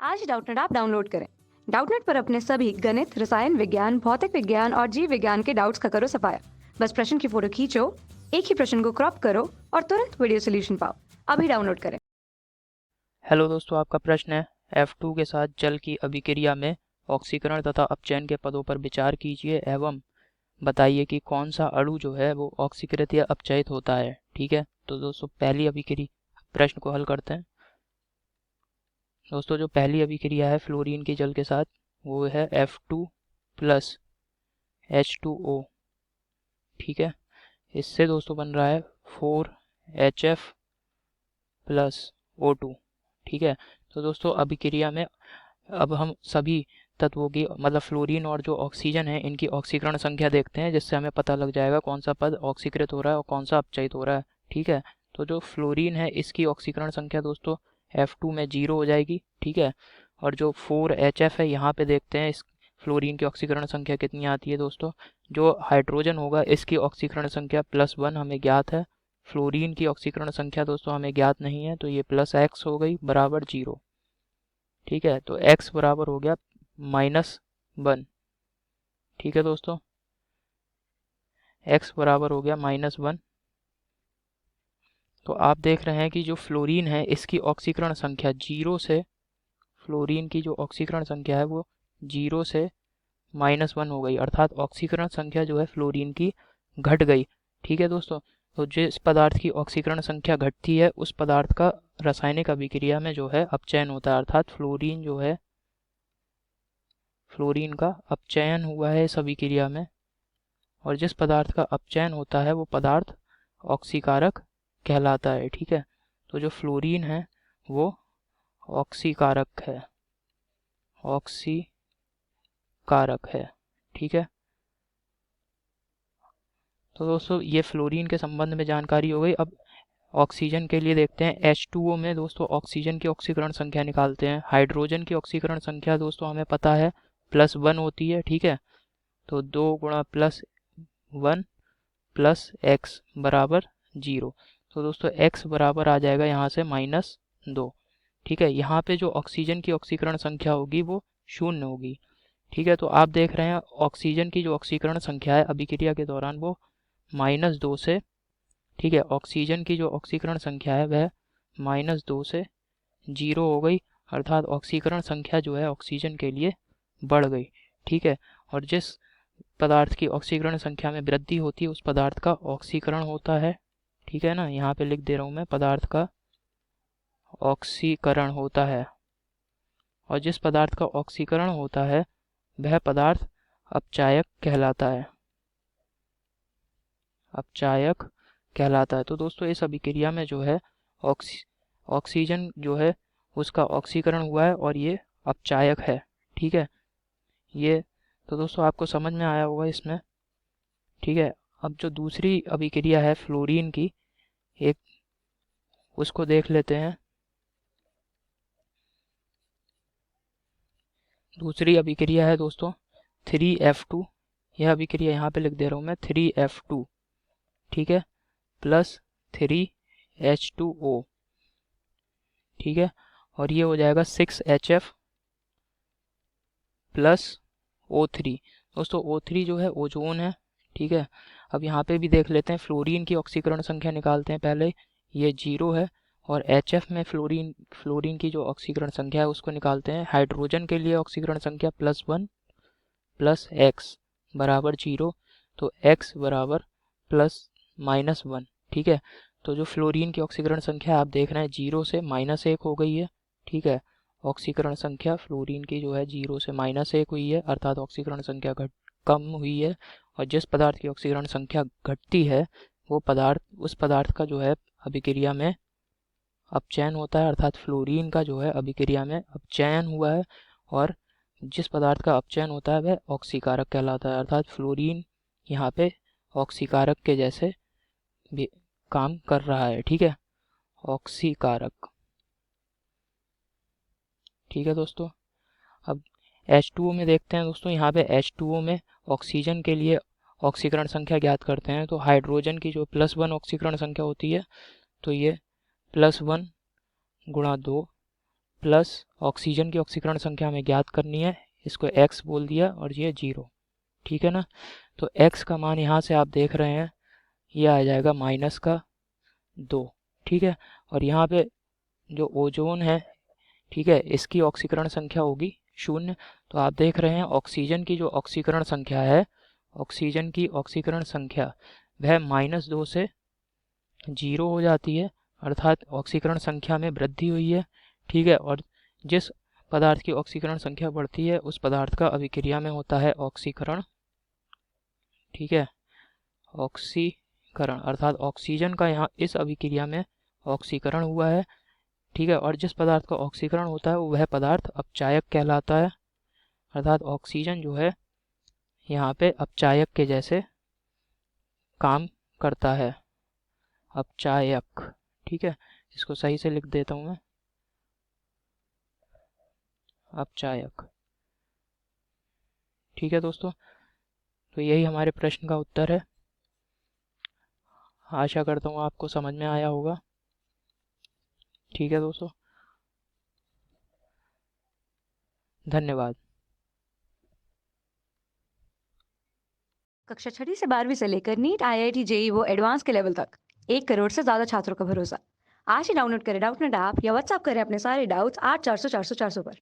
आज Doubtnut app download करें। Doubtnut पर अपने सभी गणित, रसायन विज्ञान, भौतिक विज्ञान और जीव विज्ञान के डाउट्स का करो सफाया। बस प्रश्न की फोटो खींचो, एक ही प्रश्न को क्रॉप करो और तुरंत वीडियो सोल्यूशन पाओ। अभी डाउनलोड करें। हेलो दोस्तों, आपका प्रश्न है F2 के साथ जल की अभिक्रिया में ऑक्सीकरण तथा अपचयन के पदों पर विचार कीजिए एवं बताइए कि कौन सा अणु जो है वो ऑक्सीकृत या अपचयित होता है। ठीक है, तो दोस्तों पहली अभिक्रिया प्रश्न को हल करते हैं। दोस्तों जो पहली अभिक्रिया है फ्लोरीन के जल के साथ वो है F2 प्लस H2O। ठीक है, इससे दोस्तों बन रहा है 4HF प्लस O2। ठीक है, तो दोस्तों अभिक्रिया में अब हम सभी तत्वों की मतलब फ्लोरीन और जो ऑक्सीजन है इनकी ऑक्सीकरण संख्या देखते हैं, जिससे हमें पता लग जाएगा कौन सा पद ऑक्सीकृत हो रहा है और कौन सा अपचयित हो रहा है। ठीक है, तो जो फ्लोरीन है इसकी ऑक्सीकरण संख्या दोस्तों F2 में 0 हो जाएगी। ठीक है, और जो 4HF है यहाँ पे देखते हैं इस फ्लोरीन की ऑक्सीकरण संख्या कितनी आती है दोस्तों। जो हाइड्रोजन होगा इसकी ऑक्सीकरण संख्या +1 हमें ज्ञात है। फ्लोरीन की ऑक्सीकरण संख्या दोस्तों हमें ज्ञात नहीं है, तो ये +x हो गई बराबर 0। ठीक है, तो x बराबर हो गया -1। ठीक है दोस्तों, x बराबर हो गया -1। तो आप देख रहे हैं कि जो फ्लोरीन है इसकी ऑक्सीकरण संख्या 0 से फ्लोरीन की जो ऑक्सीकरण संख्या है वो 0 से -1 हो गई, अर्थात ऑक्सीकरण संख्या जो है फ्लोरीन की घट गई। ठीक है दोस्तों, तो जिस पदार्थ की ऑक्सीकरण संख्या घटती है उस पदार्थ का रासायनिक अभिक्रिया में जो है अपचयन होता है, अर्थात फ्लोरीन जो है फ्लोरीन का अपचयन हुआ है इस अभिक्रिया में। और जिस पदार्थ का अपचयन होता है वो पदार्थ ऑक्सीकारक कहलाता है। ठीक है, तो जो फ्लोरीन है वो ऑक्सीकारक है, ऑक्सीकारक है। ठीक है, तो दोस्तों ये फ्लोरीन के संबंध में जानकारी हो गई। अब ऑक्सीजन के लिए देखते हैं। H2O में दोस्तों ऑक्सीजन की ऑक्सीकरण संख्या निकालते हैं। हाइड्रोजन की ऑक्सीकरण संख्या दोस्तों हमें पता है +1 होती है। ठीक है, तो 2 गुणा +1 प्लस x बराबर 0। तो दोस्तों x बराबर आ जाएगा यहाँ से -2। ठीक है, यहाँ पे जो ऑक्सीजन की ऑक्सीकरण संख्या होगी वो 0 होगी। ठीक है, तो आप देख रहे हैं ऑक्सीजन की जो ऑक्सीकरण संख्या है अभिक्रिया के दौरान वो -2 से, ठीक है, ऑक्सीजन की जो ऑक्सीकरण संख्या है वह -2 से 0 हो गई, अर्थात ऑक्सीकरण संख्या जो है ऑक्सीजन के लिए बढ़ गई। ठीक है, और जिस पदार्थ की ऑक्सीकरण संख्या में वृद्धि होती है उस पदार्थ का ऑक्सीकरण होता है। ठीक है ना, यहाँ पे लिख दे रहा हूँ मैं, पदार्थ का ऑक्सीकरण होता है। और जिस पदार्थ का ऑक्सीकरण होता है वह पदार्थ अपचायक कहलाता है, अपचायक कहलाता है। तो दोस्तों इस अभिक्रिया में जो है ऑक्सीजन जो है उसका ऑक्सीकरण हुआ है और ये अपचायक है। ठीक है, ये तो दोस्तों आपको समझ में आया होगा इसमें। ठीक है, अब जो दूसरी अभिक्रिया है फ्लोरीन की एक उसको देख लेते हैं। दूसरी अभिक्रिया है दोस्तों 3F2। यह अभिक्रिया यहाँ पे लिख दे रहा हूँ मैं 3F2। ठीक है, प्लस 3H2O। ठीक है, और ये हो जाएगा 6HF प्लस O3। दोस्तों O3 जो है ओजोन है। ठीक है, अब यहाँ पे भी देख लेते हैं, फ्लोरीन की ऑक्सीकरण संख्या निकालते हैं पहले। ये 0 है, और HF में फ्लोरीन की जो ऑक्सीकरण संख्या है उसको निकालते हैं। हाइड्रोजन के लिए ऑक्सीकरण संख्या +1 प्लस x बराबर 0, तो x बराबर +-1। ठीक है, तो जो फ्लोरीन की ऑक्सीकरण संख्या आप देख रहे हैं 0 से -1 हो गई है। ठीक है, ऑक्सीकरण संख्या फ्लोरीन की जो है 0 से -1 हुई है, अर्थात ऑक्सीकरण संख्या कम हुई है। और जिस पदार्थ की ऑक्सीकरण संख्या घटती है वो पदार्थ उस पदार्थ का जो है अभिक्रिया में अपचयन होता है, अर्थात फ्लोरीन का जो है अभिक्रिया में अपचयन हुआ है। और जिस पदार्थ का अपचयन होता है वह ऑक्सीकारक कहलाता है, अर्थात फ्लोरीन यहाँ पे ऑक्सीकारक के जैसे भी काम कर रहा है। ठीक है, ऑक्सीकारक। ठीक है दोस्तों, अब H2O में देखते हैं दोस्तों। यहाँ पे H2O में ऑक्सीजन के लिए ऑक्सीकरण संख्या ज्ञात करते हैं। तो हाइड्रोजन की जो +1 ऑक्सीकरण संख्या होती है तो ये +1 गुणा 2 प्लस ऑक्सीजन की ऑक्सीकरण संख्या हमें ज्ञात करनी है, इसको x बोल दिया और ये 0, ठीक है ना। तो x का मान यहाँ से आप देख रहे हैं ये आ जाएगा -2, ठीक है। और यहाँ पे जो ओजोन है, ठीक है, इसकी ऑक्सीकरण संख्या होगी 0। तो आप देख रहे हैं ऑक्सीजन की जो ऑक्सीकरण संख्या है, ऑक्सीजन की ऑक्सीकरण संख्या वह -2 से 0 हो जाती है, अर्थात ऑक्सीकरण संख्या में वृद्धि हुई है, ठीक है। और जिस पदार्थ की ऑक्सीकरण संख्या बढ़ती है उस पदार्थ का अभिक्रिया में होता है ऑक्सीकरण, ठीक है। ऑक्सीकरण अर्थात ऑक्सीजन का यहाँ इस अभिक्रिया में ऑक्सीकरण हुआ है, ठीक है। और जिस पदार्थ का ऑक्सीकरण होता है वह पदार्थ अपचायक कहलाता है, अर्थात ऑक्सीजन जो है यहाँ पे अपचायक के जैसे काम करता है, अपचायक, ठीक है। इसको सही से लिख देता हूँ मैं, अपचायक, ठीक है दोस्तों। तो यही हमारे प्रश्न का उत्तर है। आशा करता हूँ आपको समझ में आया होगा, ठीक है दोस्तों, धन्यवाद। कक्षा 6वीं से 12वीं से लेकर नीट, IIT, JEE वो एडवांस के लेवल तक 1 करोड़ से ज्यादा छात्रों का भरोसा। आज ही डाउनलोड करें डाउटनेट ऐप या व्हाट्सएप करें अपने सारे डाउट्स 8400 400 400 पर।